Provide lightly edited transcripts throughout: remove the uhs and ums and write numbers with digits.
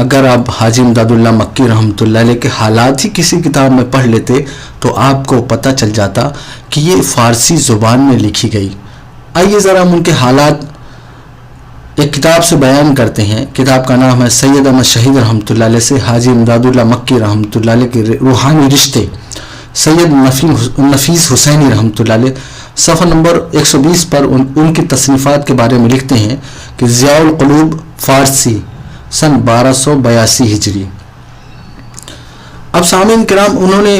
اگر آپ حاجی امداداللہ مکی رحمتہ اللہ علیہ کے حالات ہی کسی کتاب میں پڑھ لیتے تو آپ کو پتہ چل جاتا کہ یہ فارسی زبان میں لکھی گئی. آئیے ذرا ہم ان کے حالات ایک کتاب سے بیان کرتے ہیں. کتاب کا نام ہے سید احمد شہید رحمۃ اللہ علیہ سے حاجی امداداللہ مکی رحمۃ اللہ علیہ کے روحانی رشتے، سید نفیس حسینی رحمۃ اللہ علیہ. صفحہ نمبر 120 پر ان کی تصنیفات کے بارے میں لکھتے ہیں کہ ضیاء القلوب فارسی سن 1282 ہجری. اب سامعین کرام انہوں نے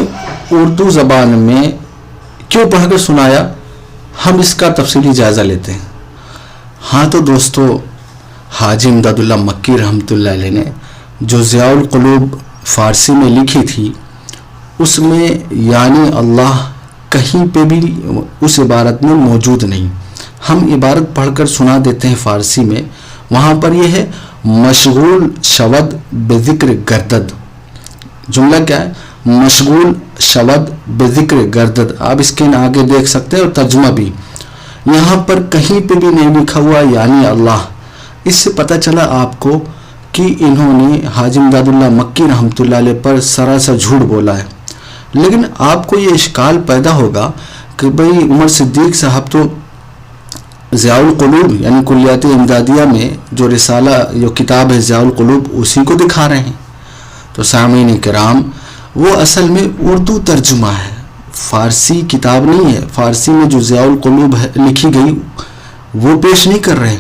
اردو زبان میں کیوں پڑھ کر سنایا، ہم اس کا تفصیلی جائزہ لیتے ہیں. ہاں تو دوستو، حاجی امداداللہ مکی رحمۃ اللہ علیہ نے جو ضیاء القلوب فارسی میں لکھی تھی اس میں یعنی اللہ کہیں پہ بھی اس عبارت میں موجود نہیں. ہم عبارت پڑھ کر سنا دیتے ہیں فارسی میں. وہاں پر یہ ہے مشغول شود بذکر گردد. جملہ کیا ہے؟ مشغول شود بذکر گردد. آپ اس کے آگے دیکھ سکتے ہیں اور ترجمہ بھی. یہاں پر کہیں پہ بھی نہیں لکھا ہوا یعنی اللہ. اس سے پتہ چلا آپ کو کہ انہوں نے حاجی امداداللہ مکی رحمۃ اللہ علیہ پر سراسر جھوٹ بولا ہے. لیکن آپ کو یہ اشکال پیدا ہوگا کہ بھئی عمر صدیق صاحب تو ضیاء القلوب یعنی کلیات امدادیہ میں جو رسالہ جو کتاب ہے ضیاء القلوب اسی کو دکھا رہے ہیں. تو سامعین کرام وہ اصل میں اردو ترجمہ ہے، فارسی کتاب نہیں ہے. فارسی میں جو ضیاء القلوب لکھی گئی وہ پیش نہیں کر رہے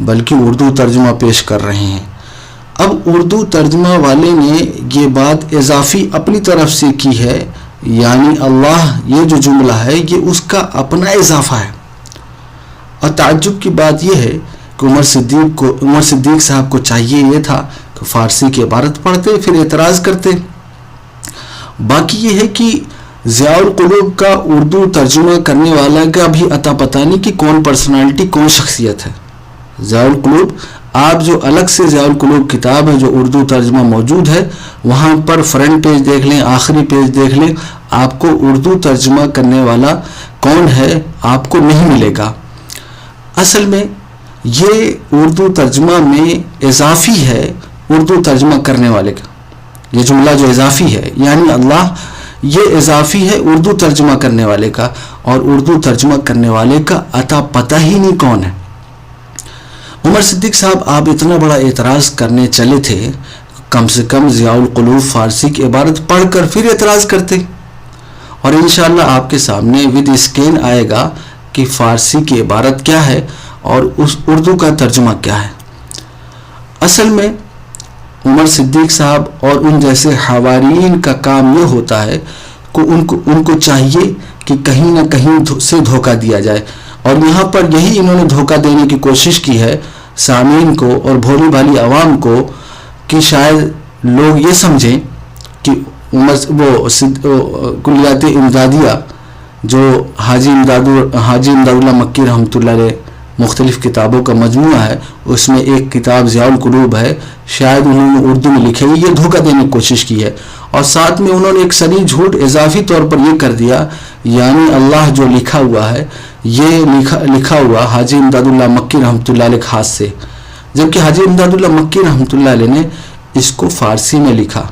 بلکہ اردو ترجمہ پیش کر رہے ہیں. اب اردو ترجمہ والے نے یہ بات اضافی اپنی طرف سے کی ہے یعنی اللہ، یہ جو جملہ ہے یہ اس کا اپنا اضافہ ہے. اور تعجب کی بات یہ ہے کہ عمر صدیق صاحب کو چاہیے یہ تھا کہ فارسی کی عبارت پڑھتے پھر اعتراض کرتے. باقی یہ ہے کہ ضیاء القلوب کا اردو ترجمہ کرنے والا کا بھی عطا پتہ نہیں کہ کون پرسنالٹی کون شخصیت ہے. ضیاء القلوب آپ جو الگ سے ضیاء القلوب کتاب ہے جو اردو ترجمہ موجود ہے وہاں پر فرنٹ پیج دیکھ لیں، آخری پیج دیکھ لیں، آپ کو اردو ترجمہ کرنے والا کون ہے آپ کو نہیں ملے گا. اصل میں یہ اردو ترجمہ میں اضافی ہے اردو ترجمہ کرنے والے کا. یہ جملہ جو اضافی ہے یعنی اللہ، یہ اضافی ہے اردو ترجمہ کرنے والے کا، اور اردو ترجمہ کرنے والے کا عطا پتہ ہی نہیں کون ہے. عمر صدیق صاحب آپ اتنا بڑا اعتراض کرنے چلے تھے، کم سے کم ضیاء القلوب فارسی کی عبارت پڑھ کر پھر اعتراض کرتے. اور انشاءاللہ آپ کے سامنے ود اسکین آئے گا کہ فارسی کی عبارت کیا ہے اور اس اردو کا ترجمہ کیا ہے. اصل میں عمر صدیق صاحب اور ان جیسے حوارین کا کام یہ ہوتا ہے کہ ان کو چاہیے کہ کہیں نہ کہیں سے دھوکہ دیا جائے. اور یہاں پر یہی انہوں نے دھوکہ دینے کی کوشش کی ہے سامعین کو اور بھولی بھالی عوام کو کہ شاید لوگ یہ سمجھیں کہ وہ کلیات امدادیہ جو حاجی امداداللہ مکی رحمۃ اللہ علیہ مختلف کتابوں کا مجموعہ ہے اس میں ایک کتاب ضیاء القلوب ہے، شاید انہوں نے اردو میں لکھے ہوئی یہ دھوکہ دینے کی کوشش کی ہے. اور ساتھ میں انہوں نے ایک صریح جھوٹ اضافی طور پر یہ کر دیا یعنی اللہ جو لکھا ہوا ہے یہ لکھا ہوا حاجی امداداللہ مکی رحمۃ اللہ علیہ خاص سے، جبکہ حاجی امداداللہ مکی رحمۃ اللہ علیہ نے اس کو فارسی میں لکھا.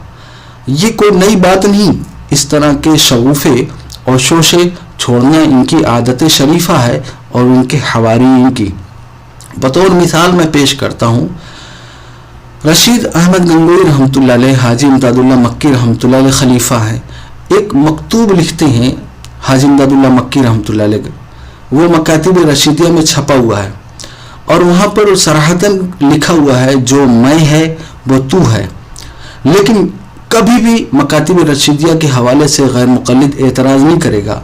یہ کوئی نئی بات نہیں. اس طرح کے شغوفے اور شوشے چھوڑنا ان کی عادت شریفہ ہے اور ان کے حوارین کی. بطور مثال میں پیش کرتا ہوں، رشید احمد گنگوئی رحمۃ اللہ علیہ حاجی امداداللہ مکی رحمۃ اللہ علیہ خلیفہ ہیں. ایک مکتوب لکھتے ہیں حاجی امداداللہ مکی رحمۃ اللہ علیہ، وہ مکاتب رشیدیہ میں چھپا ہوا ہے اور وہاں پر صراحتاً لکھا ہوا ہے جو میں ہے وہ تو ہے. لیکن کبھی بھی مکاتب رشیدیہ کے حوالے سے غیر مقلد اعتراض نہیں کرے گا.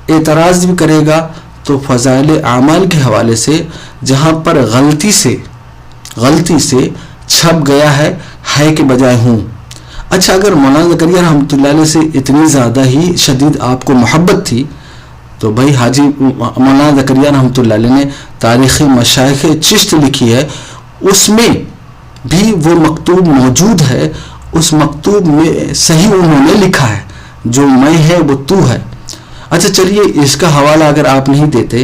اعتراض بھی کرے گا تو فضائل اعمال کے حوالے سے جہاں پر غلطی سے چھپ گیا ہے کے بجائے ہوں. اچھا، اگر مولانا زکریا رحمۃ اللہ علیہ سے اتنی زیادہ ہی شدید آپ کو محبت تھی تو بھائی حاجی مولانا زکریا رحمۃ اللہ علیہ نے تاریخ مشائخ چشت لکھی ہے، اس میں بھی وہ مکتوب موجود ہے. اس مکتوب میں صحیح انہوں نے لکھا ہے جو میں ہے وہ تو ہے. اچھا چلیے، اس کا حوالہ اگر آپ نہیں دیتے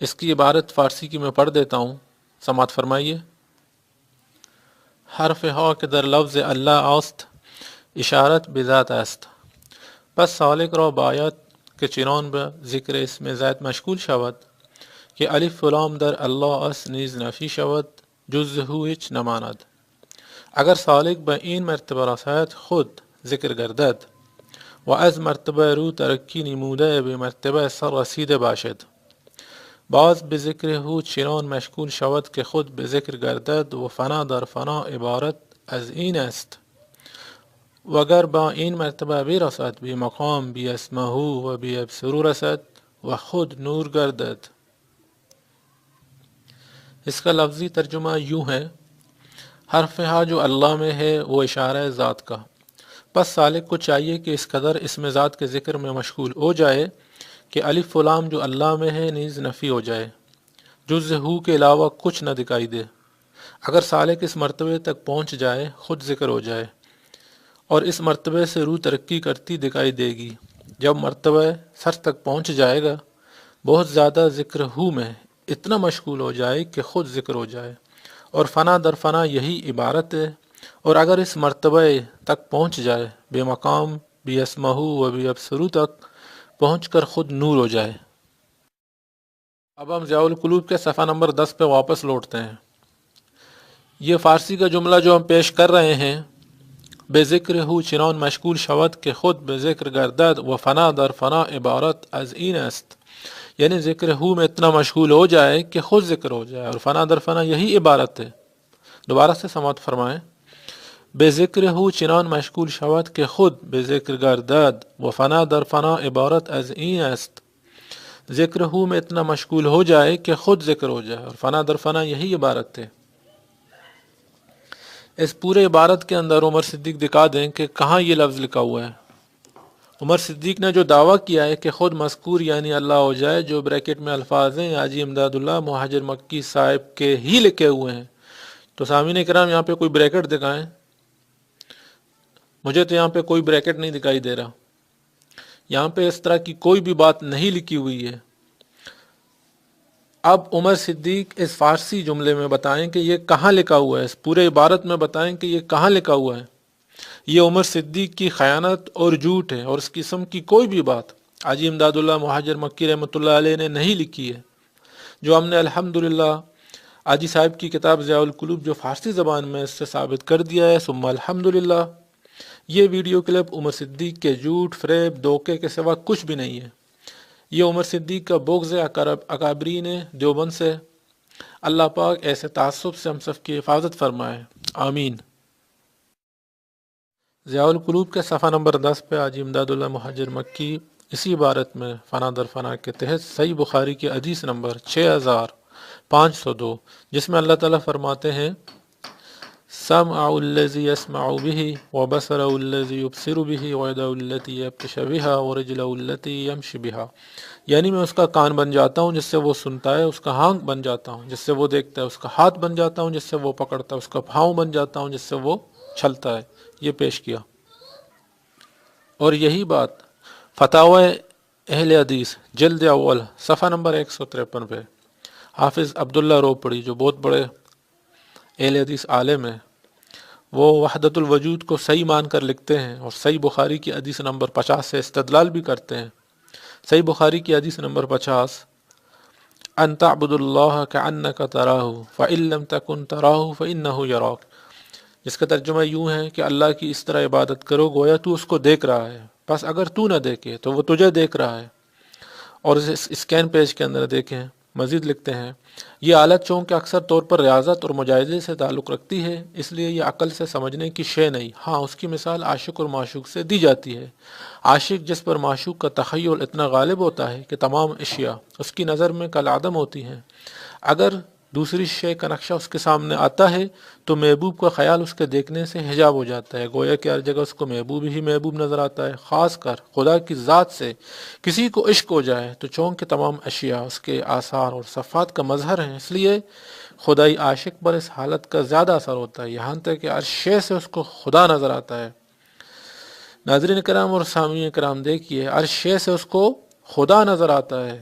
اس کی عبارت فارسی کی میں پڑھ دیتا ہوں، سماعت فرمائیے۔ حرف ها که در لفظ الله است اشارت به ذات است، پس سالک را باید که چنان به ذکر اسم ذات مشغول شود که الف و لام در الله است نیز نفی شود، جز هو هیچ نماند. اگر سالک به این مرتبه رسد خود ذکر گردد و از مرتبه رو ترقی نموده به مرتبه سر رسیده باشد، باز به ذکر هو چنان مشغول شود که خود به ذکر گردد و فنا در فنا عبارت از این است. و اگر با این مرتبه برسد به مقام بی اسمه و بی ابصرو رسد و خود نور گردد. اس کا لفظی ترجمہ یوں ہے، حرف ہا جو اللہ میں ہے وہ اشارہ ذات کا، پس سالک کو چاہیے کہ اس قدر اسم ذات کے ذکر میں مشغول ہو جائے کہ الف و لام جو اللہ میں ہے نیز نفی ہو جائے، جز ہو کے علاوہ کچھ نہ دکھائی دے۔ اگر سالک اس مرتبے تک پہنچ جائے خود ذکر ہو جائے، اور اس مرتبے سے روح ترقی کرتی دکھائی دے گی۔ جب مرتبہ سر تک پہنچ جائے گا بہت زیادہ ذکر ہو میں اتنا مشغول ہو جائے کہ خود ذکر ہو جائے، اور فنا در فنا یہی عبارت ہے۔ اور اگر اس مرتبہ تک پہنچ جائے بے مقام بی اسمہ و بی ابصرو تک پہنچ کر خود نور ہو جائے۔ اب ہم ضیاء القلوب کے صفحہ نمبر 10 پہ واپس لوٹتے ہیں۔ یہ فارسی کا جملہ جو ہم پیش کر رہے ہیں، بے ذکر ہو چنان مشغول شود کہ خود بے ذکر گردد و فنا در فنا عبارت از این است، یعنی ذکر ہو میں اتنا مشغول ہو جائے کہ خود ذکر ہو جائے، اور فنا در فنا یہی عبارت ہے۔ دوبارہ سے سماعت فرمائیں۔ بے ذکر ہو چنان مشغول شود کہ خود بے ذکر گردد و فنا در فنا عبارت از این است، ذکر ہو میں اتنا مشغول ہو جائے کہ خود ذکر ہو جائے، اور فنا در فنا یہی عبارت ہے۔ اس پورے عبارت کے اندر عمر صدیق دکھا دیں کہ کہاں یہ لفظ لکھا ہوا ہے۔ عمر صدیق نے جو دعویٰ کیا ہے کہ خود مذکور یعنی اللہ ہو جائے، جو بریکٹ میں الفاظ ہیں حاجی امداد اللہ مہاجر مکی صاحب کے ہی لکھے ہوئے ہیں، تو سامعین کرام یہاں پہ کوئی بریکٹ دکھائیں، مجھے تو یہاں پہ کوئی بریکٹ نہیں دکھائی دے رہا، یہاں پہ اس طرح کی کوئی بھی بات نہیں لکھی ہوئی ہے۔ اب عمر صدیق اس فارسی جملے میں بتائیں کہ یہ کہاں لکھا ہوا ہے، اس پورے عبارت میں بتائیں کہ یہ کہاں لکھا ہوا ہے۔ یہ عمر صدیق کی خیانت اور جھوٹ ہے، اور اس قسم کی کوئی بھی بات حاجی امداد اللہ مہاجر مکی رحمۃ اللہ علیہ نے نہیں لکھی ہے، جو ہم نے الحمدللہ حاجی صاحب کی کتاب ضیاء القلوب جو فارسی زبان میں اس سے ثابت کر دیا ہے، ثم الحمدللہ۔ یہ ویڈیو کلپ عمر صدیق کے جھوٹ، فریب، دھوکے کے سوا کچھ بھی نہیں ہے۔ یہ عمر صدیق کا بغض اکابرین دیوبند سے۔ اللہ پاک ایسے تعصب سے ہم سب کی حفاظت فرمائے، آمین۔ ضیاء القلوب کے صفحہ نمبر 10 پہ حاجی امداد اللہ مہاجر مکی اسی عبارت میں فنا در فنا کے تحت صحیح بخاری کی حدیث نمبر 6502، جس میں اللہ تعالیٰ فرماتے ہیں، سمع الذی یسمع بہ وبصر الذی یبصر بہ ویدہ التی یبطش بہا ورجلہ التی یمشی بہا، یعنی میں اس کا کان بن جاتا ہوں جس سے وہ سنتا ہے، اس کا آنکھ بن جاتا ہوں جس سے وہ دیکھتا ہے، اس کا ہاتھ بن جاتا ہوں جس سے وہ پکڑتا ہے، اس کا پاؤں بن جاتا ہوں جس سے وہ چلتا ہے۔ یہ پیش کیا، اور یہی بات فتاوی اہل حدیث جلد اول صفحہ نمبر 153 پہ حافظ عبداللہ روپڑی جو بہت بڑے اہل حدیث عالم ہیں، وہ وحدت الوجود کو صحیح مان کر لکھتے ہیں، اور صحیح بخاری کی حدیث نمبر 50 سے استدلال بھی کرتے ہیں۔ صحیح بخاری کی حدیث نمبر 50، ان تعبد اللہ کأنک تراہ فإن لم تکن تراہ فإنہ یراک، جس کا ترجمہ یوں ہے کہ اللہ کی اس طرح عبادت کرو گویا تو اس کو دیکھ رہا ہے، بس اگر تو نہ دیکھے تو وہ تجھے دیکھ رہا ہے۔ اور اس اسکین پیج کے اندر دیکھیں، مزید لکھتے ہیں، یہ حالت چونکہ اکثر طور پر ریاضت اور مجاہدے سے تعلق رکھتی ہے، اس لیے یہ عقل سے سمجھنے کی شے نہیں۔ ہاں، اس کی مثال عاشق اور معشوق سے دی جاتی ہے۔ عاشق جس پر معشوق کا تخیل اتنا غالب ہوتا ہے کہ تمام اشیاء اس کی نظر میں کالعدم ہوتی ہیں، اگر دوسری شے کا نقشہ اس کے سامنے آتا ہے تو محبوب کا خیال اس کے دیکھنے سے حجاب ہو جاتا ہے، گویا کہ ہر جگہ اس کو محبوب ہی محبوب نظر آتا ہے۔ خاص کر خدا کی ذات سے کسی کو عشق ہو جائے تو چونکہ تمام اشیاء اس کے آثار اور صفات کا مظہر ہیں، اس لیے خدائی عاشق پر اس حالت کا زیادہ اثر ہوتا ہے، یہاں تک کہ ہر شے سے اس کو خدا نظر آتا ہے۔ ناظرین کرام اور سامعین کرام دیکھیے، ہر شے سے اس کو خدا نظر آتا ہے،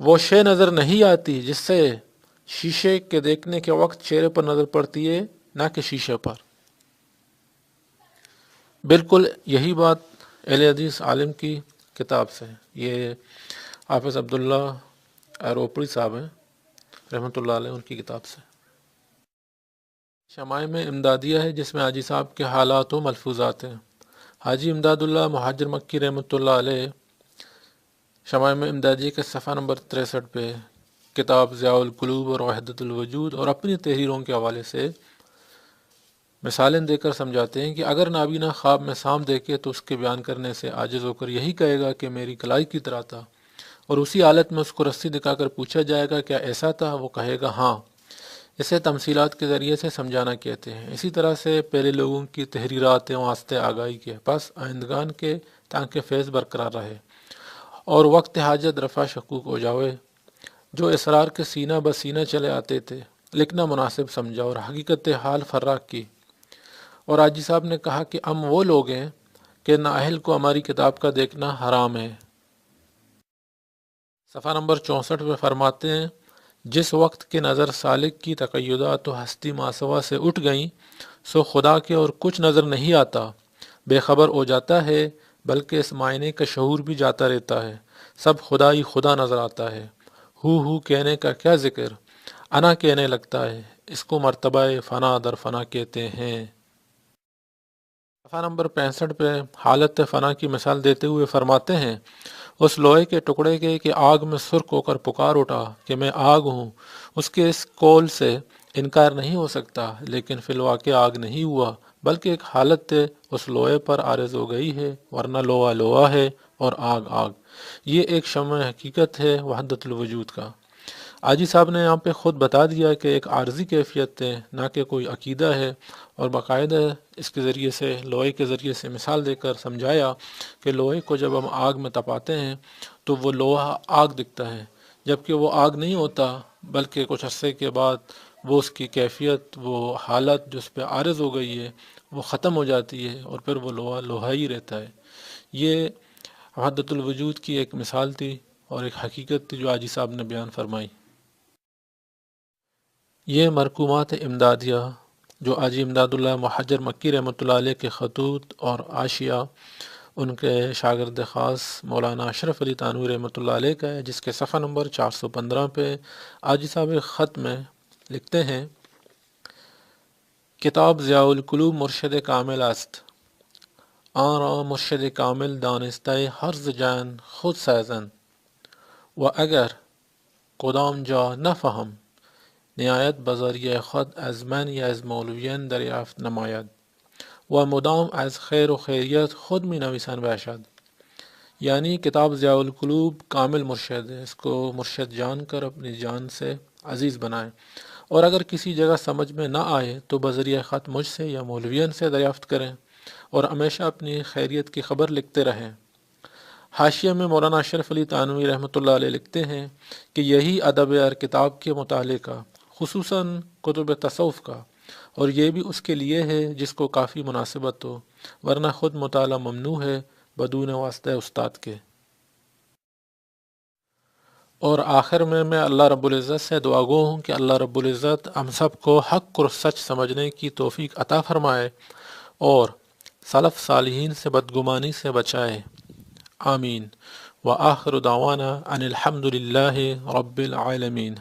وہ شے نظر نہیں آتی جس سے شیشے کے دیکھنے کے وقت چہرے پر نظر پڑتی ہے، نہ کہ شیشے پر۔ بالکل یہی بات اہل حدیث عالم کی کتاب سے، یہ حافظ عبداللہ ایروپڑی صاحب ہیں رحمۃ اللہ علیہ، ان کی کتاب سے۔ شمائم امدادیہ ہے جس میں حاجی صاحب کے حالات و ملفوظات ہیں۔ حاجی امداد اللہ مہاجر مکی رحمۃ اللہ علیہ شمائم امدادیہ کے صفحہ نمبر 63 پہ کتاب ضیاء القلوب اور وحدت الوجود اور اپنی تحریروں کے حوالے سے مثالیں دے کر سمجھاتے ہیں کہ اگر نابینا خواب میں سانپ دیکھے تو اس کے بیان کرنے سے عاجز ہو کر یہی کہے گا کہ میری کلائی کی طرح تھا، اور اسی حالت میں اس کو رسی دکھا کر پوچھا جائے گا کیا ایسا تھا، وہ کہے گا ہاں۔ اسے تمثیلات کے ذریعے سے سمجھانا کہتے ہیں۔ اسی طرح سے پہلے لوگوں کی تحریرات واسطے آگاہی کے پس آئندگان کے تاکہ فیض برقرار رہے اور وقت حاجت رفع شکوک ہو جاوے۔ جو اسرار کے سینہ بسینہ چلے آتے تھے، لکھنا مناسب سمجھا اور حقیقت حال فراق کی۔ اور حاجی صاحب نے کہا کہ ہم وہ لوگ ہیں کہ نااہل کو ہماری کتاب کا دیکھنا حرام ہے۔ صفحہ نمبر 64 پہ فرماتے ہیں جس وقت کے نظر سالک کی تقیدات و ہستی ماسوا سے اٹھ گئیں سو خدا کے اور کچھ نظر نہیں آتا، بے خبر ہو جاتا ہے، بلکہ اس معنی کا شعور بھی جاتا رہتا ہے، سب خدا ہی خدا نظر آتا ہے۔ ہو کہنے کا کیا ذکر، انا کہنے لگتا ہے، اس کو مرتبہ فنا در فنا کہتے ہیں۔ صفحہ نمبر 65 پہ حالت فنا کی مثال دیتے ہوئے فرماتے ہیں اس لوہے کے ٹکڑے کے کہ آگ میں سرخ ہو کر پکار اٹھا کہ میں آگ ہوں، اس کے اس قول سے انکار نہیں ہو سکتا، لیکن فی الواقع آگ نہیں ہوا، بلکہ ایک حالت اس لوہے پر عارض ہو گئی ہے، ورنہ لوہا لوہا ہے اور آگ آگ۔ یہ ایک شمع حقیقت ہے وحدت الوجود کا۔ حاجی صاحب نے یہاں پہ خود بتا دیا کہ ایک عارضی کیفیت ہے، نہ کہ کوئی عقیدہ ہے، اور باقاعدہ اس کے ذریعے سے لوہے کے ذریعے سے مثال دے کر سمجھایا کہ لوہے کو جب ہم آگ میں تپاتے ہیں تو وہ لوہا آگ دکھتا ہے، جبکہ وہ آگ نہیں ہوتا، بلکہ کچھ عرصے کے بعد وہ اس کی کیفیت، وہ حالت جو اس پہ عارض ہو گئی ہے وہ ختم ہو جاتی ہے، اور پھر وہ لوہا لوہا ہی رہتا ہے۔ یہ وحدت الوجود کی ایک مثال تھی اور ایک حقیقت تھی جو حاجی صاحب نے بیان فرمائی۔ یہ مرقومات امدادیہ جو حاجی امداد اللہ مہاجر مکی رحمۃ اللہ علیہ کے خطوط اور حاشیہ ان کے شاگرد خاص مولانا اشرف علی تھانوی رحمۃ اللہ علیہ کا ہے، جس کے صفحہ نمبر 415 پہ حاجی صاحب خط میں لکھتے ہیں کتاب ضیاء القلوب مرشد کامل است، آن را مرشد کامل دانستہ ہر جان خود سازن و اگر کدام جا نفهم نهایت بذریعه خود از من یا از مولویان دریافت نماید و مدام از خیر و خیریت خود می نویسن باشد۔ یعنی کتاب ضیاء القلوب کامل مرشد ہے، اس کو مرشد جان کر اپنی جان سے عزیز بنائیں، اور اگر کسی جگہ سمجھ میں نہ آئے تو بذریعہ خط مجھ سے یا مولویان سے دریافت کریں، اور ہمیشہ اپنی خیریت کی خبر لکھتے رہیں۔ حاشیہ میں مولانا اشرف علی تھانوی رحمۃ اللہ علیہ لکھتے ہیں کہ یہی ادب ہر کتاب کے مطالعے کا، خصوصاً کتب تصوف کا، اور یہ بھی اس کے لیے ہے جس کو کافی مناسبت ہو، ورنہ خود مطالعہ ممنوع ہے بدون واسطہ استاد کے۔ اور آخر میں اللہ رب العزت سے دعا گو ہوں کہ اللہ رب العزت ہم سب کو حق اور سچ سمجھنے کی توفیق عطا فرمائے اور سلف صالحین سے بدگمانی سے بچائے، آمین۔ وآخر دعوانا ان الحمد للہ رب العالمین۔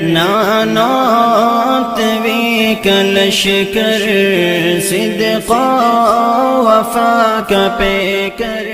نانات وی کلشکر صدقا وفا کا پے کر